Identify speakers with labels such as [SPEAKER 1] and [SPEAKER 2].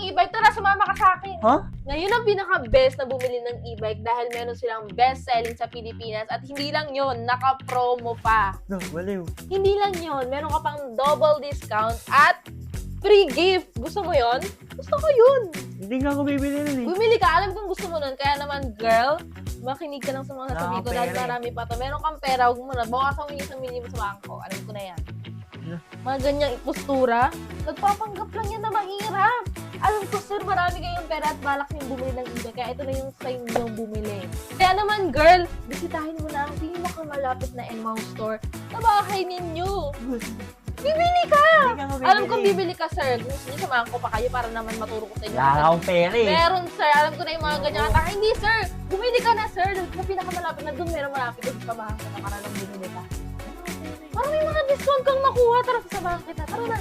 [SPEAKER 1] e-bike. Tara, sumama ka sa akin.
[SPEAKER 2] Ha?
[SPEAKER 1] Ngayon ang pinaka-best na bumili ng e-bike dahil meron silang best-selling sa Pilipinas at hindi lang yon, naka-promo pa.
[SPEAKER 2] No, baliw.
[SPEAKER 1] Hindi lang yon, meron ka pang double discount at free gift. Gusto mo yon? Gusto ko yun.
[SPEAKER 2] Hindi nga ako bibili nun eh.
[SPEAKER 1] Bumili ka, alam kong gusto mo nun. Kaya naman, girl, makinig ka lang sa mga sasabihin ko dahil
[SPEAKER 2] pera eh.
[SPEAKER 1] marami pa to. Meron kang pera, huwag mo na. Bawasan mo yung isang milyon mo sa bangko. Alam ko na yan. Mga ganyang postura, nagpapanggap lang yan na mahirap. Alam ko, sir, marami kayong pera at balak niyong bumili ng e-bike. Kaya ito na yung sign niyong bumili. Kaya naman, girl, bisitahin mo na ang pinakamalapit na Enmao store sa bahay ninyo. Bibili ka!
[SPEAKER 2] Hindi ka ako bibili.
[SPEAKER 1] Alam kong bibili ka, sir. Gusto niyo samahan ko pa kayo para naman maturo ko sa inyo.
[SPEAKER 2] Wala akong pera eh.
[SPEAKER 1] Meron, sir. Alam ko na yung mga ganyan kata. Hindi, sir. Bumili ka na, sir. Sa pinakamalapit na doon, meron malapit doon sa bahay ko na para lang bumili ka. Parang may mga discount kang nakuha. Tara, sasabahan kita. Tara na.